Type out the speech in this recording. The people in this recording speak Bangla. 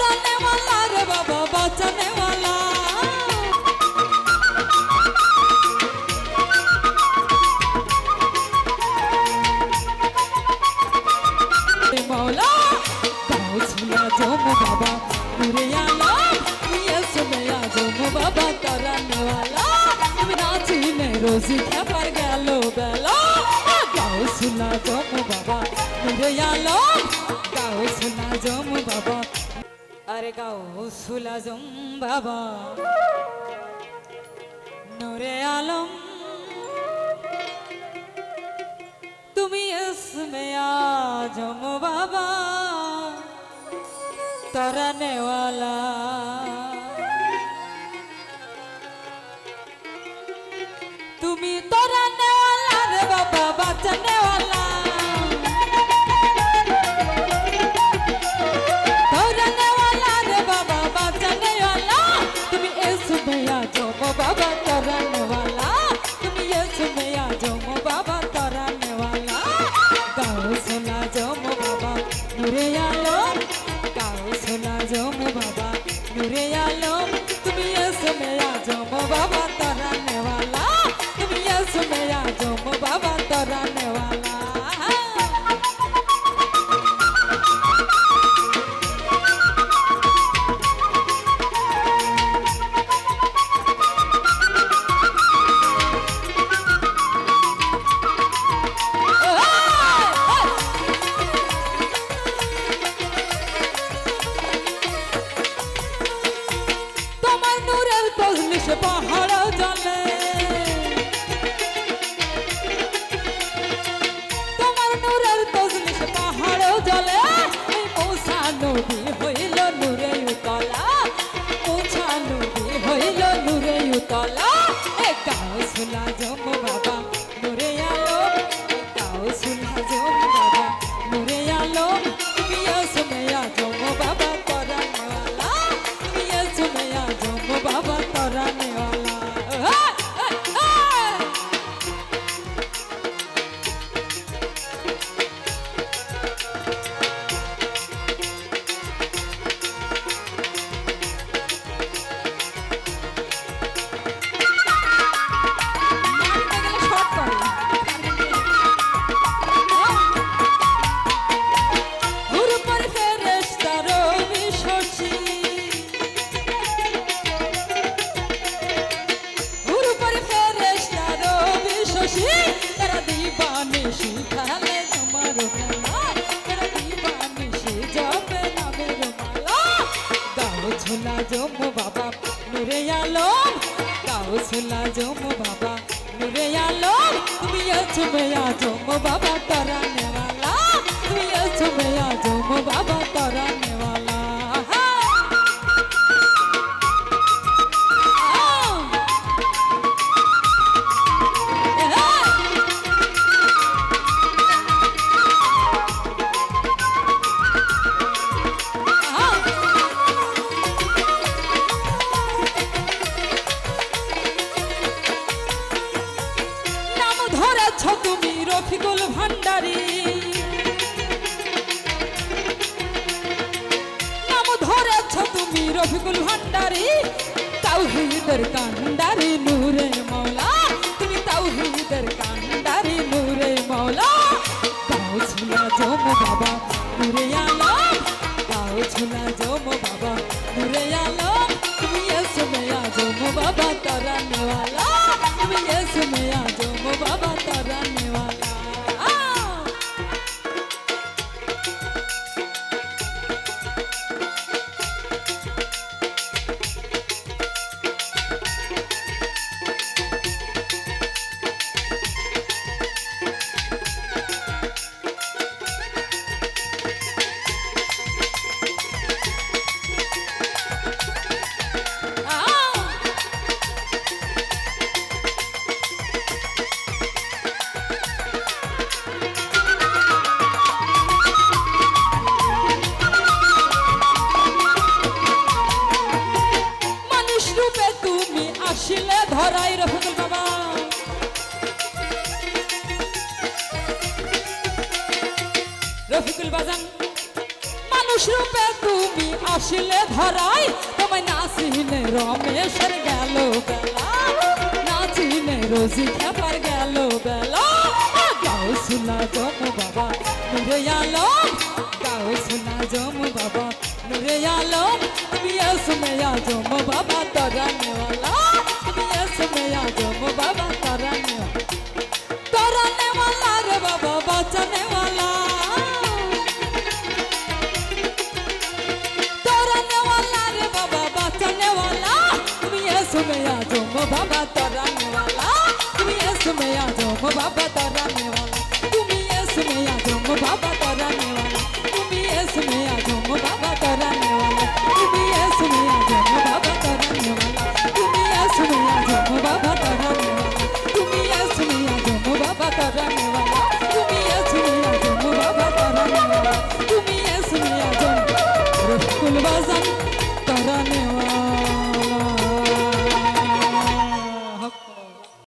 तराने वाला रे बाबा बचाने वाला मौला गाओ सुना जोम बाबा नूरे आलम ये सुने जोम बाबा तराने वाला नाची में रोजी क्या पर गलो बेला गाओ सुना जोम बाबा नूरे आलम गाओ सुना जोम बाबा अरे गाओ सुना जोम बाबा नूरे आलम तुम्ही इसमें आजम बाबा तरने वाला तुम्ही तरने वाला रे बाबा बचने वाला तरने वाला रे बाबा बचने वाला तुम्ही इसमें आजम बाबा तरने वाला तुम्ही इसमें आजम बाबा तरने वाला गाओ सुना जोम बाबा नूरे आलम गाओ सुना जोम बाबा नूरे आलम तुम्ही इसमें आजम बाबा तराने वाला तुम्ही इसमें आजम बाबा तराने वाला पहाड़ जले তোমার নূরের তজলিস পাহাড় জলে এই মৌসা নদী হইল নূরে উতলা মৌসা নদী হইল নূরে উতলা এ গাও সুলা জম বাবা নূরে আলো গাও সুলা জম বাবা নূরে আলো তুমি আসমেয়া জম বাবা তরানে वाला তুমি আসমেয়া জম বাবা তরানে वाला सुना जोम बाबा नूरे आलम गाओ सुना जोम बाबा नूरे आलम तुम्ही इसमें आजम बाबा तराने वाला तुम्ही इसमें आजम बाबा तराने वाला তুমি রফিকুল ভান্ডারী নাম ধরেছ তুমি রফিকুল ভান্ডারী তাওহীদের কান্ডারী নূরে মওলা তুমি তাওহীদের কান্ডারী নূরে মওলা গাও সুনা জম বাবা নূরে আলম গাও সুনা জম বাবা নূরে আলম তুমি इसमें आजम बाबा तराने वाला তুমি इसमें आजम बाबा तराने वाला আসিলে ধরাই রফিকুল বাবা রফিকুল বাজান মানুষ মানুষ রূপে তুমি আসলে ধরাই, তোমায় নাচিনে রমেশের গেল বেলা, নাচিনে রোজি খেপার গেল বেলা। গাও শোনা জম বাবা নুরে আলম, গাও শোনা জম বাবা নুরে আলম, তুমি এসমে আজম বাবা তরানেওয়ালা, তুমি এসমে আজম বাবা তরানেওয়ালা, তরানেওয়ালা রে বাবা বাঁচানেওয়ালা, তরানেওয়ালা রে বাবা বাঁচানেওয়ালা, তুমি এসমে আজম বাবা